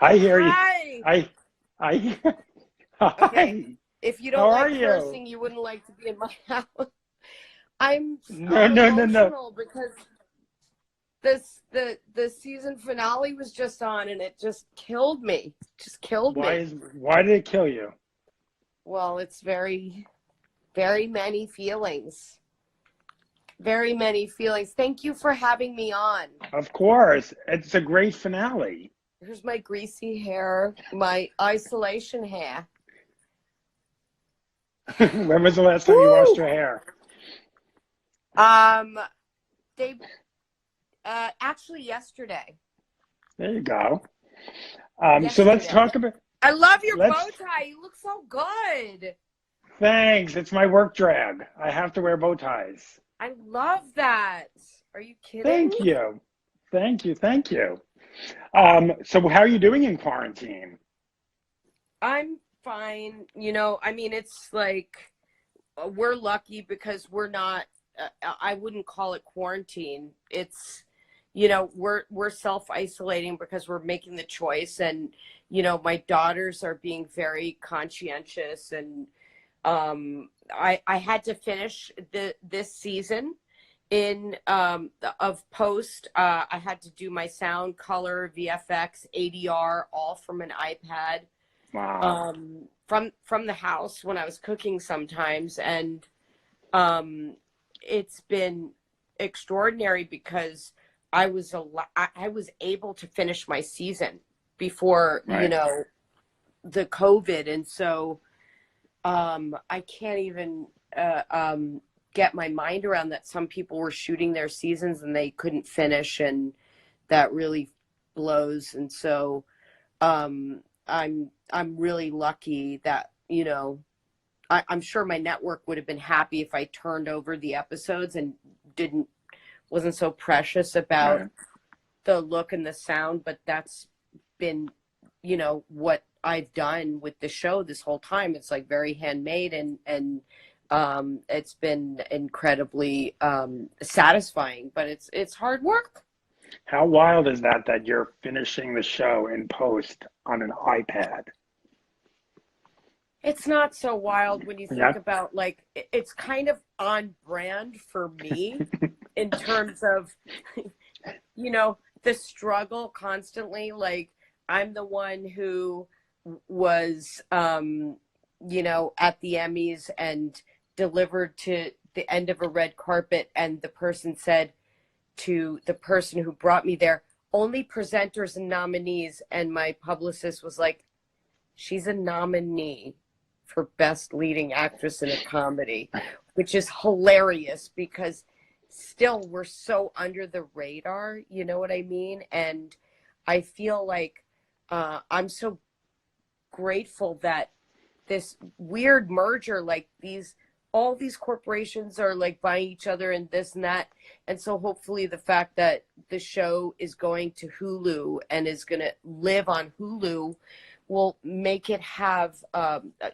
I hear you. Hi. I Okay. Hi. If you How don't are like you? cursing, you wouldn't like to be in my house. I'm No, no, no, no. emotional because the season finale was just on and it just killed me. Just killed me. Why did it kill you? Well, it's very, very many feelings. Very many feelings. Thank you for having me on. Of course. It's a great finale. Here's my greasy hair, my isolation hair. When was the last time you washed Woo! your hair? They actually yesterday. There you go. So let's Yesterday. talk about I love your bow let's tie. You look so good. Thanks. It's my work drag. I have to wear bow ties. I love that. Are you kidding? Thank you. Thank you. Thank you. So how are you doing in quarantine? I'm fine. You know, I mean, it's like we're lucky because we're not. I wouldn't call it quarantine. It's, you know, we're self-isolating because we're making the choice, and you know, my daughters are being very conscientious, and I had to finish this season in of post. I had to do my sound, color, VFX, ADR, all from an iPad. Wow. From the house when I was cooking sometimes, and it's been extraordinary because I was able to finish my season before you Right. know the COVID, and so I can't even get my mind around that. Some people were shooting their seasons and they couldn't finish, and that really blows. And so I'm really lucky that, you know, I'm sure my network would have been happy if I turned over the episodes and wasn't so precious about Right. the look and the sound, but that's been, you know, what I've done with the show this whole time. It's like very handmade, and it's been incredibly satisfying, but it's hard work. How wild is that you're finishing the show in post on an iPad? It's not so wild when you Yeah. think about, like, it's kind of on brand for me in terms of, you know, the struggle constantly. Like, I'm the one who was, you know, at the Emmys and delivered to the end of a red carpet, and the person said to the person who brought me there, only presenters and nominees, and my publicist was like, she's a nominee for Best Leading Actress in a Comedy, which is hilarious because still we're so under the radar, you know what I mean? And I feel like I'm so grateful that this weird merger, like all these corporations are like buying each other and this and that. And so hopefully the fact that the show is going to Hulu and is going to live on Hulu will make it have,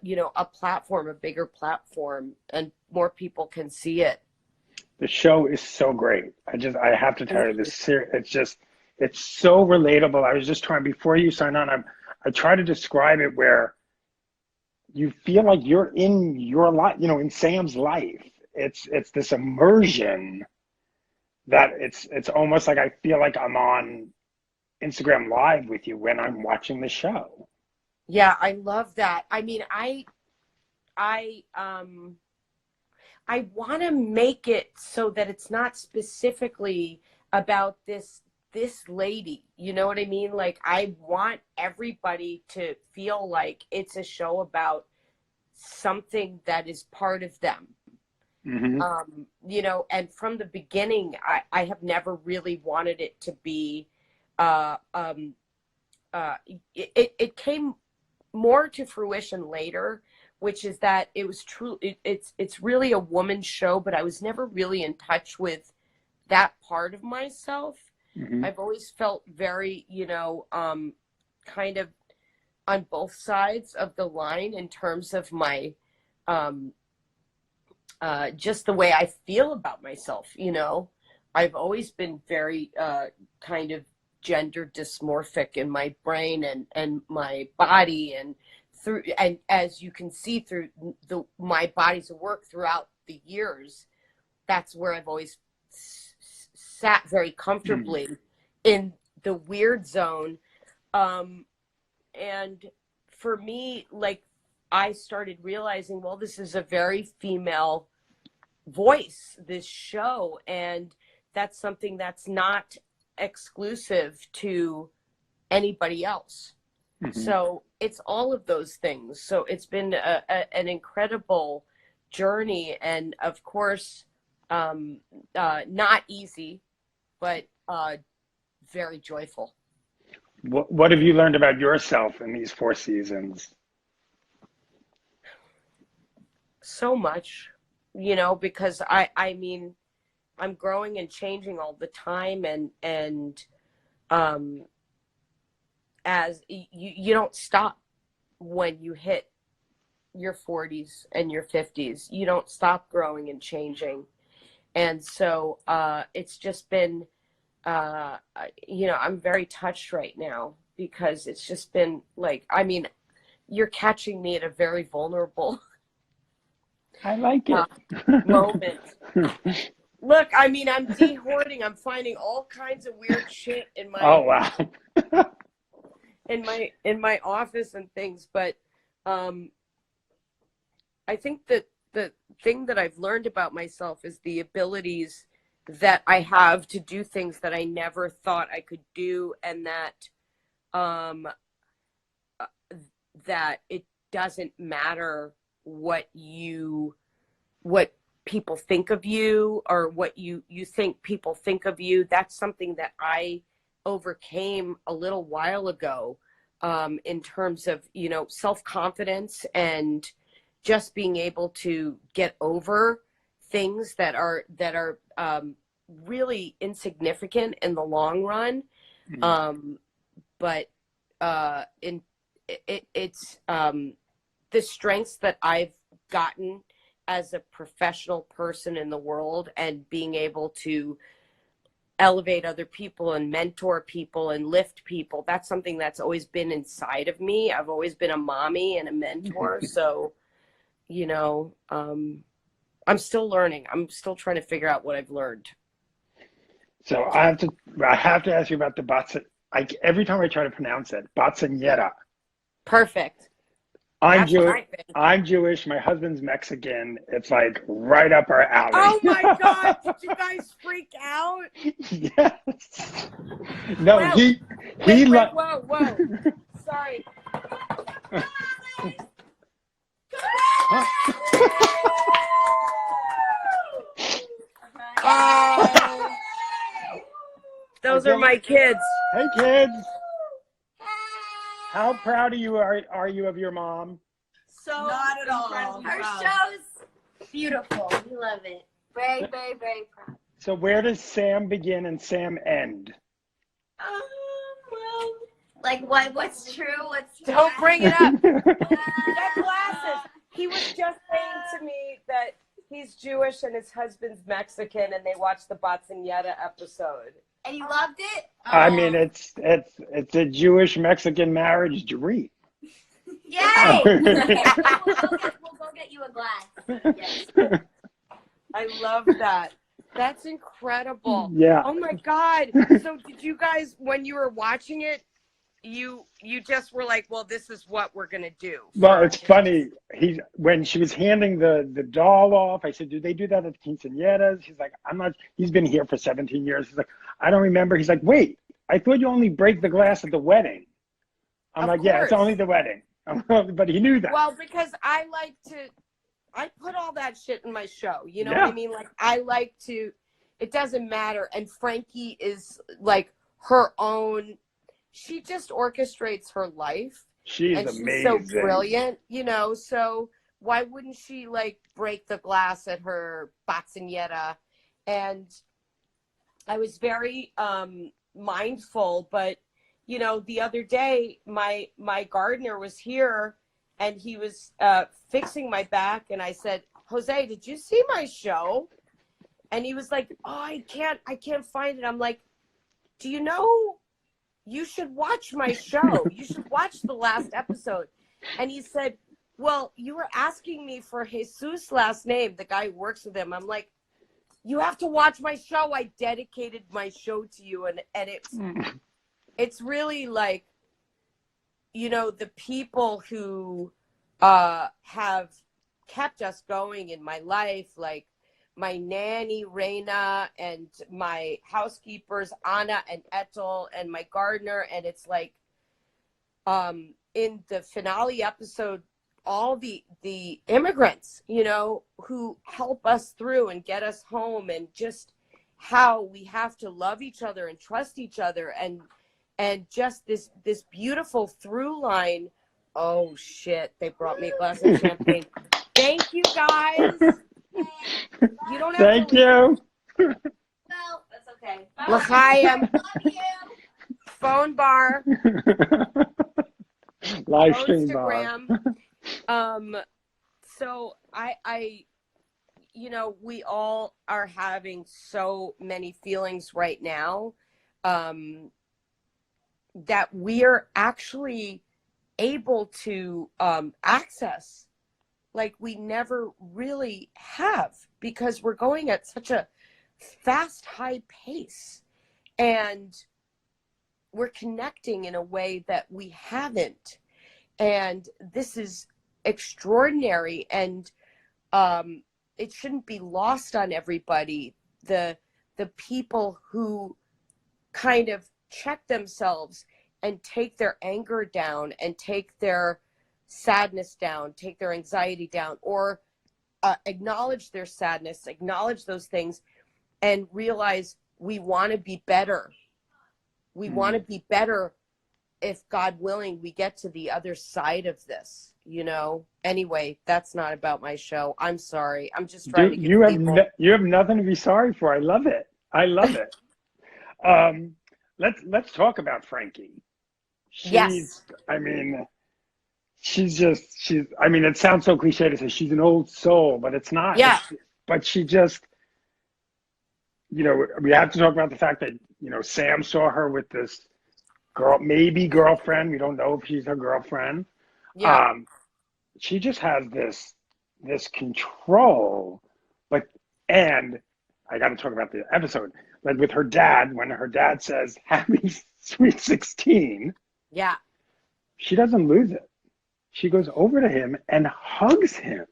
you know, a platform, a bigger platform, and more people can see it. The show is so great. I have to tell you, it's so relatable. I was just trying, before you sign on, I try to describe it where you feel like you're in your life, you know, in Sam's life. It's this immersion that it's almost like I feel like I'm on Instagram Live with you when I'm watching the show. Yeah, I love that. I mean, I want to make it so that it's not specifically about this lady. You know what I mean? Like, I want everybody to feel like it's a show about something that is part of them. Mm-hmm. You know, and from the beginning, I have never really wanted it to be, it came more to fruition later, which is that it was true. It's really a woman's show, but I was never really in touch with that part of myself. Mm-hmm. I've always felt very, you know, kind of on both sides of the line in terms of my, just the way I feel about myself. You know, I've always been very kind of gender dysmorphic in my brain and my body, and as you can see through my body's work throughout the years, that's where I've always sat very comfortably in the weird zone. And for me, like, I started realizing, well, this is a very female voice, this show, and that's something that's not exclusive to anybody else. So it's all of those things. So it's been an incredible journey, and of course, not easy, but very joyful. What have you learned about yourself in these 4 seasons? So much, you know, because I mean, I'm growing and changing all the time, and as you don't stop when you hit your 40s and your 50s. You don't stop growing and changing. And so it's just been, you know, I'm very touched right now, because it's just been like, I mean, you're catching me at a very vulnerable I like it. moment. Look, I mean, I'm de-hoarding. I'm finding all kinds of weird shit in my in my office and things. But I think that the thing that I've learned about myself is the abilities that I have to do things that I never thought I could do, and that it doesn't matter what people think of you, or what you think people think of you. That's something that I overcame a little while ago, in terms of, you know, self-confidence and just being able to get over things that are really insignificant in the long run. But it's the strengths that I've gotten as a professional person in the world, and being able to elevate other people and mentor people and lift people. That's something that's always been inside of me. I've always been a mommy and a mentor. So, you know, I'm still learning. I'm still trying to figure out what I've learned. So I have to ask you about the Bat-ceañera. Every time I try to pronounce it, Bat-ceañera. Perfect. I'm Jewish. My husband's Mexican. It's like right up our alley. Oh my God! Did you guys freak out? Yes. No, wow. he Whoa. Sorry. Those are my kids. Hey, kids. How proud of you are you of your mom? So not at all. Our show's beautiful. We love it. Very, very, very proud. So where does Sam begin and Sam end? Well, like what's true? Don't bring it up. You got glasses. He was just saying to me that he's Jewish and his husband's Mexican, and they watched the Bat-ceañera episode. And you loved it? I mean, it's a Jewish Mexican marriage dream. Yay! we'll go get you a glass. Yes. I love that. That's incredible. Yeah. Oh my God. So did you guys, when you were watching it, you just were like, well, this is what we're gonna do? Well, it's funny. When she was handing the doll off, I said, "Do they do that at quinceañeras?" He's like, "I'm not." He's been here for 17 years. He's like, "I don't remember." He's like, "Wait, I thought you only break the glass at the wedding." I'm like, "Yeah, it's only the wedding." But he knew that. Well, because I put all that shit in my show. You know what I mean? Like, I like to. It doesn't matter. And Frankie is like her own. She just orchestrates her life. She's amazing. She's so brilliant, you know. So why wouldn't she like break the glass at her Bat-ceañera? And I was very mindful, but you know, the other day my gardener was here and he was fixing my back, and I said, "Jose, did you see my show?" And he was like, "Oh, I can't find it." I'm like, "Do you know you should watch my show. You should watch the last episode. And he said, well, you were asking me for Jesus' last name, the guy who works with him. I'm like, you have to watch my show. I dedicated my show to you. And it's really like, you know, the people who have kept us going in my life, like my nanny, Reina, and my housekeepers, Anna and Ethel, and my gardener. And it's like, in the finale episode, all the immigrants, you know, who help us through and get us home, and just how we have to love each other and trust each other, and just this beautiful through line. Oh shit, they brought me a glass of champagne. Thank you guys. You don't have Thank to you. Well, that's okay. L'chaim. Love you. Phone bar. Live stream bar. Instagram. So I, you know, we all are having so many feelings right now, that we're actually able to access like we never really have, because we're going at such a fast, high pace, and we're connecting in a way that we haven't. And this is extraordinary, and it shouldn't be lost on everybody. The people who kind of check themselves and take their anger down, and take their sadness down, take their anxiety down, or acknowledge their sadness, acknowledge those things, and realize we want to be better. We want to be better. If God willing, we get to the other side of this, you know. Anyway, that's not about my show. I'm sorry. I'm just trying to give people... You have nothing to be sorry for. I love it. I love it. Let's talk about Frankie. Yes. I mean, I mean, it sounds so cliche to say she's an old soul, but it's not. Yeah. But she just, you know, we have to talk about the fact that, you know, Sam saw her with this maybe girlfriend. We don't know if she's her girlfriend. Yeah. She just has this control, like, and I got to talk about the episode, like with her dad, when her dad says, "Happy Sweet 16." Yeah. She doesn't lose it. She goes over to him and hugs him.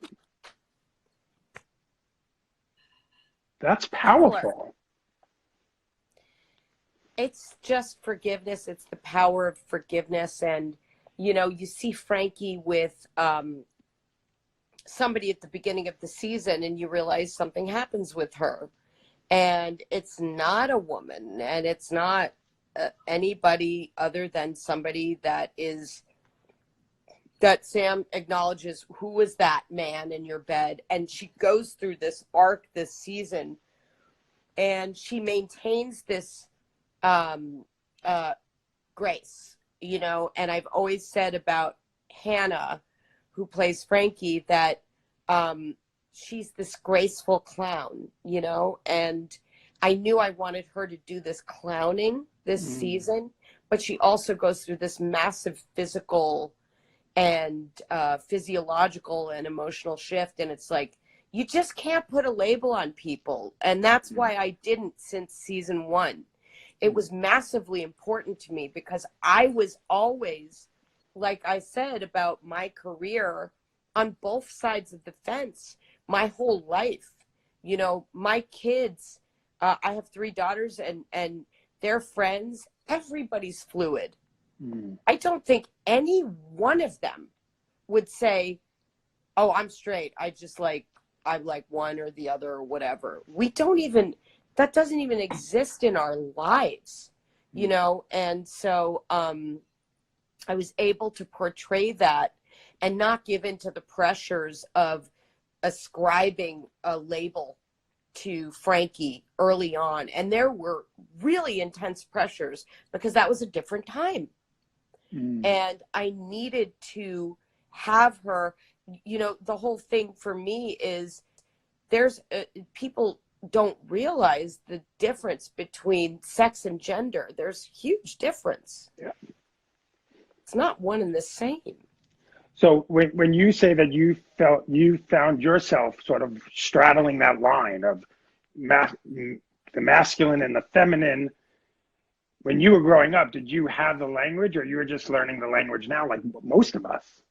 That's powerful. It's just forgiveness. It's the power of forgiveness. And, you know, you see Frankie with somebody at the beginning of the season, and you realize something happens with her. And it's not a woman, and it's not anybody other than somebody that Sam acknowledges, who was that man in your bed? And she goes through this arc this season, and she maintains this grace, you know. And I've always said about Hannah, who plays Frankie, that she's this graceful clown, you know. And I knew I wanted her to do this clowning this season, but she also goes through this massive physical and physiological and emotional shift. And it's like, you just can't put a label on people. And that's why I didn't since season 1. It was massively important to me, because I was always, like I said about my career, on both sides of the fence my whole life. You know, my kids, I have 3 daughters, and their friends, everybody's fluid. I don't think any one of them would say, "Oh, I'm straight. I'm like one or the other or whatever." That doesn't even exist in our lives, you know? And so I was able to portray that and not give into the pressures of ascribing a label to Frankie early on. And there were really intense pressures, because that was a different time. And I needed to have her, you know. The whole thing for me is, there's people don't realize the difference between sex and gender. There's huge difference. Yeah. It's not one and the same. So when you say that you found yourself sort of straddling that line of the masculine and the feminine, when you were growing up, did you have the language, or you were just learning the language now, like most of us?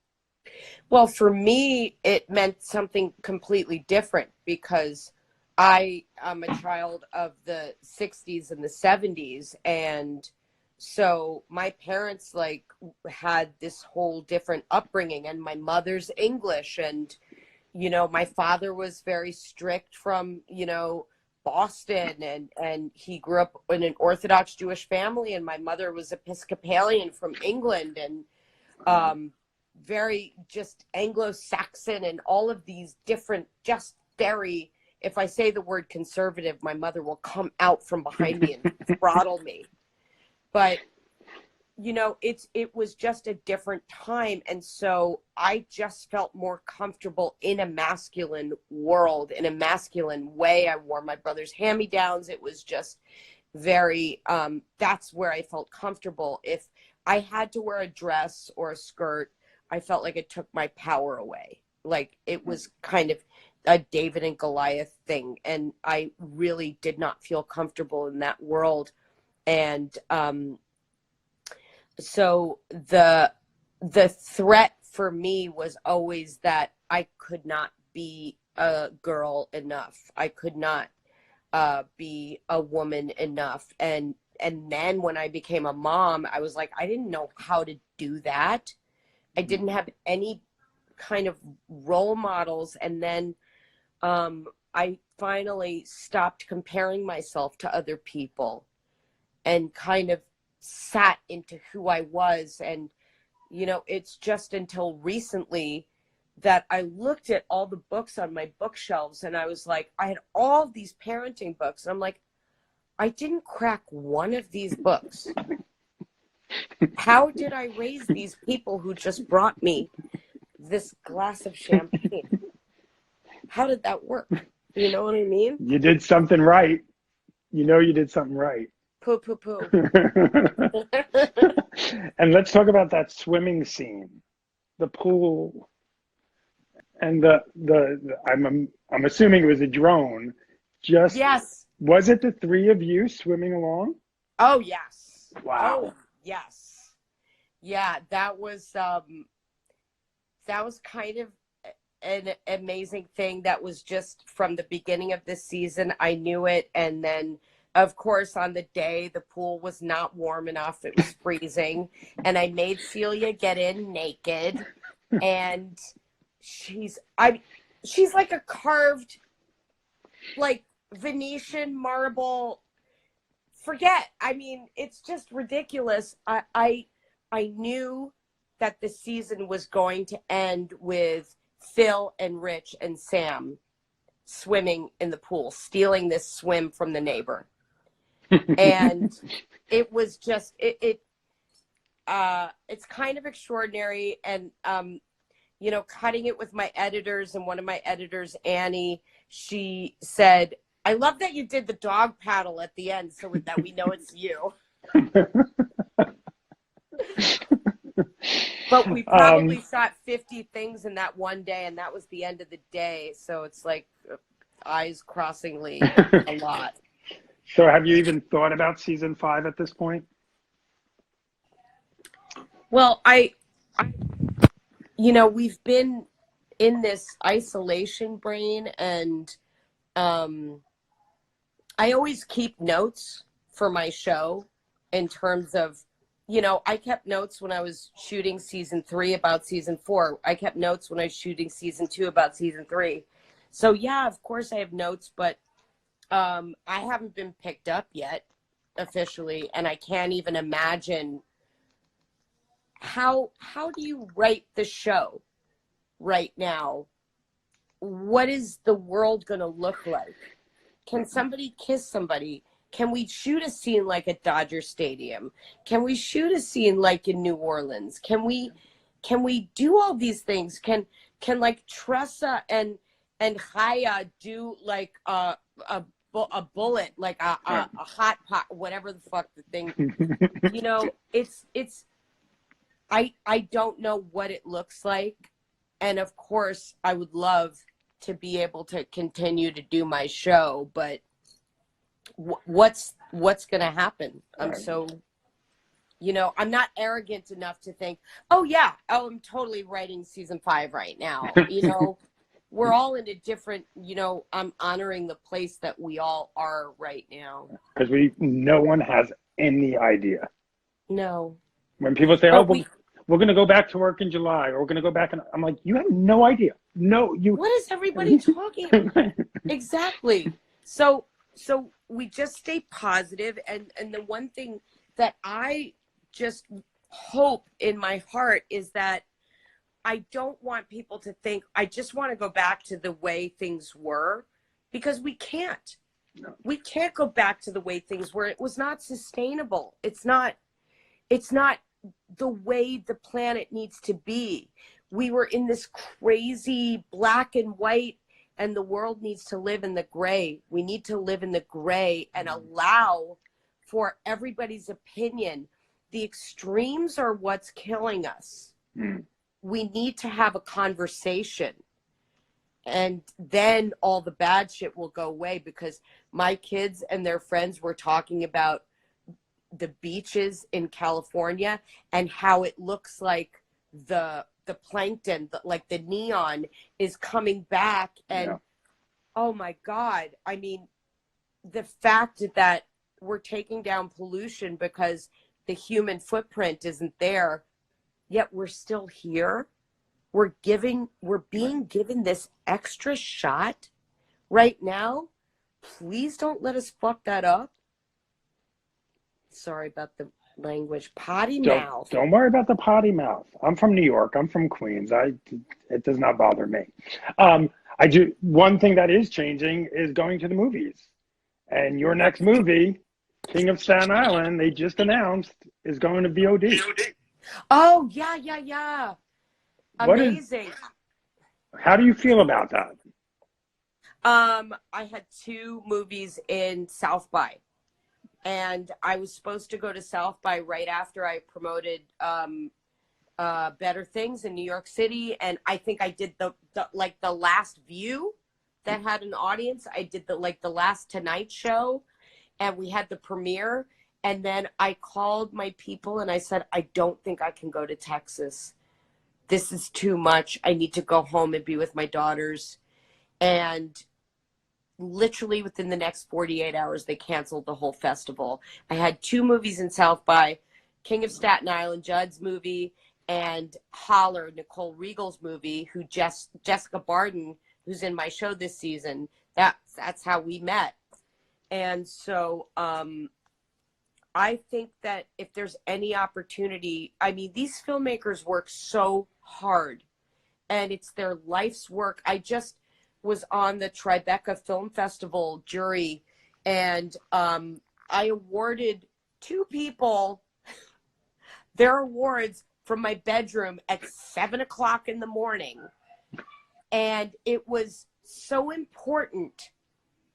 Well, for me, it meant something completely different, because I am a child of the 60s and the 70s. And so my parents like had this whole different upbringing, and my mother's English. And, you know, my father was very strict from, you know, Boston, and he grew up in an Orthodox Jewish family, and my mother was Episcopalian from England, and very just Anglo-Saxon, and all of these different, just very, if I say the word conservative, my mother will come out from behind me and throttle me. But, you know, it was just a different time. And so I just felt more comfortable in a masculine world, in a masculine way. I wore my brother's hand-me-downs. It was just very, that's where I felt comfortable. If I had to wear a dress or a skirt, I felt like it took my power away. Like it was kind of a David and Goliath thing. And I really did not feel comfortable in that world. And, so the threat for me was always that I could not be a girl enough. I could not be a woman enough. And then when I became a mom, I was like, I didn't know how to do that. I didn't have any kind of role models. And then I finally stopped comparing myself to other people and kind of sat into who I was. And, you know, it's just until recently that I looked at all the books on my bookshelves, and I was like, I had all these parenting books, and I'm like, I didn't crack one of these books. How did I raise these people who just brought me this glass of champagne? How did that work? You know what I mean? You did something right. You know you did something right. Poo, poo, poo. And let's talk about that swimming scene, the pool, and I'm assuming it was a drone. Just yes. Was it the three of you swimming along? Oh yes. Wow. Oh yes. Yeah, that was kind of an amazing thing. That was just from the beginning of this season. I knew it, and then of course, on the day, the pool was not warm enough. It was freezing. And I made Celia get in naked. And she's like a carved, like, Venetian marble. Forget. I mean, it's just ridiculous. I knew that the season was going to end with Phil and Rich and Sam swimming in the pool, stealing this swim from the neighbor. And it was just it's kind of extraordinary. And you know, cutting it with my editors, and one of my editors, Annie, she said, I love that you did the dog paddle at the end so that we know it's you. But we probably shot 50 things in that one day, and that was the end of the day. So it's like eyes crossingly a lot. So have you even thought about season 5 at this point? Well, I you know, we've been in this isolation brain, and I always keep notes for my show in terms of, you know, I kept notes when I was shooting season 3 about season 4. I kept notes when I was shooting season 2 about season 3. So yeah, of course I have notes, but I haven't been picked up yet officially, and I can't even imagine how do you write the show right now? What is the world going to look like? Can somebody kiss somebody? Can we shoot a scene like at Dodger Stadium? Can we shoot a scene like in New Orleans? Can we do all these things? Can like Tressa and Chaya do like a a bullet, like a hot pot, whatever the fuck the thing, you know, I don't know what it looks like. And of course I would love to be able to continue to do my show, but what's going to happen? I'm so, you know, I'm not arrogant enough to think, oh yeah, I'm totally writing season 5 right now. You know, we're all in a different, you know, I'm honoring the place that we all are right now. Because no one has any idea. No. When people say, But we're going to go back to work in July, or we're going to go back, and I'm like, you have no idea. No, you. What is everybody talking about? Exactly. So we just stay positive, and the one thing that I just hope in my heart is that I don't want people to think I just want to go back to the way things were, because we can't. No. We can't go back to the way things were. It was not sustainable. It's not the way the planet needs to be. We were in this crazy black and white, and the world needs to live in the gray. We need to live in the gray and allow for everybody's opinion. The extremes are what's killing us. We need to have a conversation, and then all the bad shit will go away, because my kids and their friends were talking about the beaches in California and how it looks like the plankton, like the neon is coming back. And oh my God, I mean, the fact that we're taking down pollution because the human footprint isn't there, yet we're still here. We're being given this extra shot right now. Please don't let us fuck that up. Sorry about the language. Potty mouth. Don't worry about the potty mouth. I'm from New York. I'm from Queens. It does not bother me. I do. One thing that is changing is going to the movies. And your next movie, King of Staten Island, they just announced, is going to VOD. Oh, yeah. Amazing. How do you feel about that? I had 2 movies in South by. And I was supposed to go to South by right after I promoted Better Things in New York City. And I think I did the last view that had an audience. I did the last Tonight Show, and we had the premiere. And then I called my people and I said, I don't think I can go to Texas. This is too much. I need to go home and be with my daughters. And literally within the next 48 hours, they canceled the whole festival. I had 2 movies in South by, King of Staten Island, Judd's movie, and Holler, Nicole Regal's movie, who Jessica Barden, who's in my show this season, that's how we met. And so I think that if there's any opportunity, I mean, these filmmakers work so hard, and it's their life's work. I just was on the Tribeca Film Festival jury, and I awarded 2 people their awards from my bedroom at 7:00 in the morning. And it was so important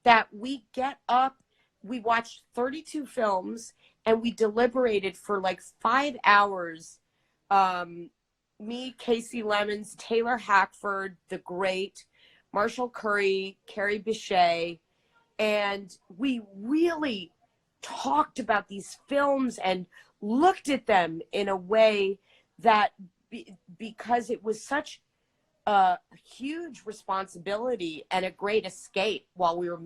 that we get up, we watched 32 films, and we deliberated for like 5 hours. Me, Casey Lemons, Taylor Hackford, the great, Marshall Curry, Carrie Bichet, and we really talked about these films and looked at them in a way that, because it was such a huge responsibility and a great escape while we were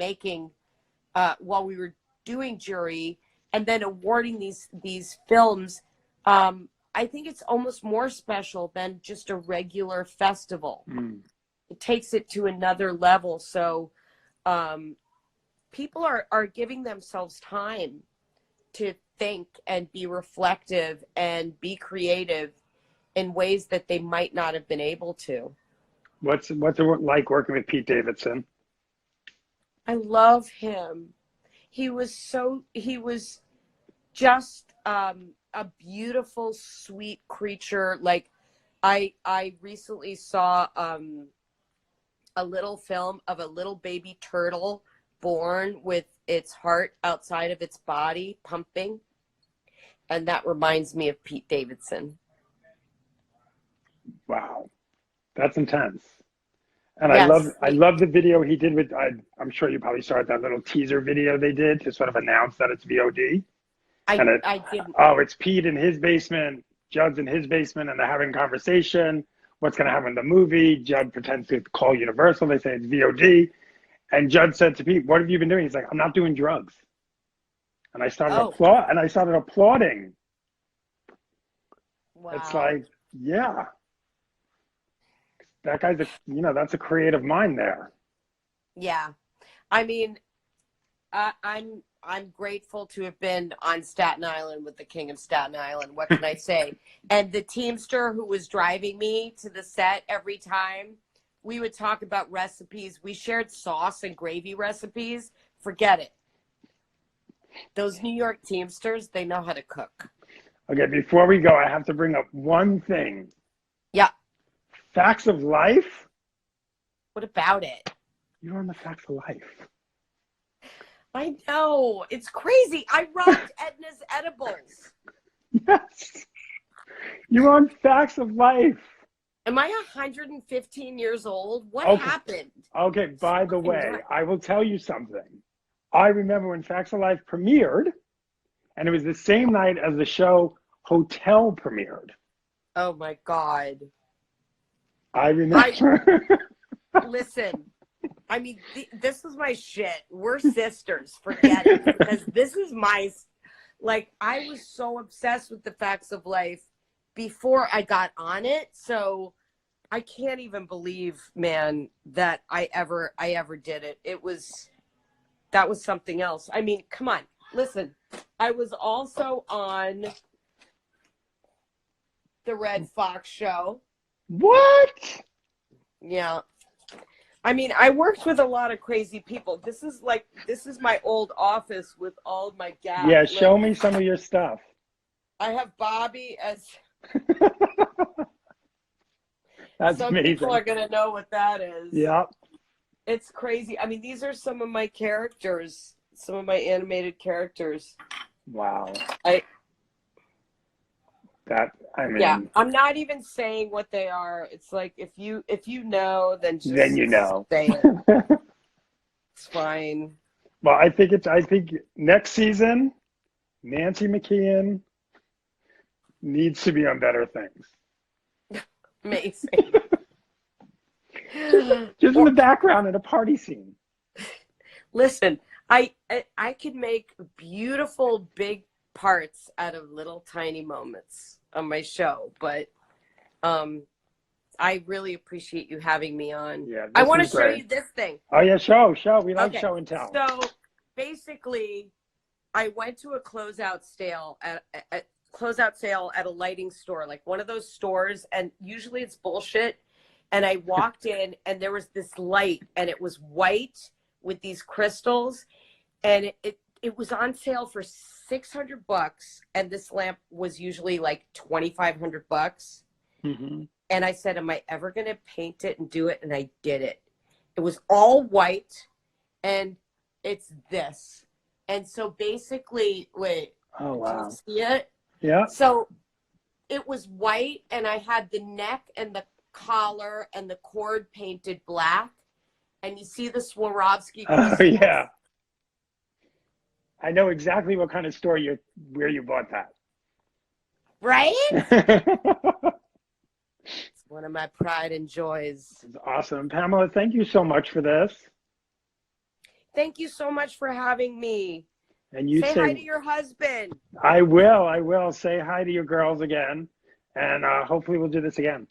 doing jury and then awarding these films, I think it's almost more special than just a regular festival. It takes it to another level. So people are giving themselves time to think and be reflective and be creative in ways that they might not have been able to. What's it like working with Pete Davidson? I love him. He was just a beautiful, sweet creature. Like I recently saw a little film of a little baby turtle born with its heart outside of its body pumping. And that reminds me of Pete Davidson. Wow. That's intense. And Yes. I love the video he did with, I'm sure you probably saw it, that little teaser video they did to sort of announce that it's VOD. I didn't. Oh, it's Pete in his basement, Judd's in his basement, and they're having a conversation. What's going to happen in the movie? Judd pretends to call Universal. They say it's VOD. And Judd said to Pete, what have you been doing? He's like, I'm not doing drugs. And I started applauding. Wow. It's like, yeah. That guy's that's a creative mind there. Yeah. I mean, I'm grateful to have been on Staten Island with the King of Staten Island. What can I say? And the Teamster who was driving me to the set every time, we would talk about recipes. We shared sauce and gravy recipes. Forget it. Those New York Teamsters, they know how to cook. Okay, before we go, I have to bring up one thing. Yeah. Facts of Life? What about it? You're on the Facts of Life. I know. It's crazy. I robbed Edna's edibles. Yes. You're on Facts of Life. Am I 115 years old? What Okay. happened? Okay, by the way, I will tell you something. I remember when Facts of Life premiered, and it was the same night as the show Hotel premiered. Oh, my God. I remember. Listen, I mean, this is my shit. We're sisters. Forget it. Because this is I was so obsessed with the Facts of Life before I got on it. So I can't even believe, man, that I ever did it. That was something else. I mean, come on. Listen, I was also on the Red Fox show. What? Yeah. I mean, I worked with a lot of crazy people. This is my old office with all of my gaps. Yeah, show me some of your stuff. I have Bobby as That's some amazing. people are gonna know what that is. Yeah. It's crazy. I mean, these are some of my characters, some of my animated characters. Wow. Yeah, I'm not even saying what they are. It's like if you know, then you know. say it. It's fine. Well, I think next season, Nancy McKeon needs to be on Better Things. Amazing. Just in the background in a party scene. Listen, I could make beautiful big parts out of little tiny moments on my show, but I really appreciate you having me on. Yeah, I want to show you this thing. Oh yeah, show. We like Okay, show and tell. So basically, I went to a closeout sale at a lighting store, like one of those stores, and usually it's bullshit. And I walked in, and there was this light, and it was white with these crystals, and it was on sale for $600, and this lamp was usually like $2,500. Mm-hmm. And I said, am I ever going to paint it and do it? And I did it. It was all white, and it's this. And so basically, wait. Oh, wow. Do you see it? Yeah. So it was white, and I had the neck and the collar and the cord painted black. And you see the Swarovski crystals? Oh, yeah. I know exactly what kind of store where you bought that. Right? It's one of my pride and joys. It's awesome. Pamela, thank you so much for this. Thank you so much for having me. And you say hi to your husband. I will. Say hi to your girls again. And hopefully we'll do this again.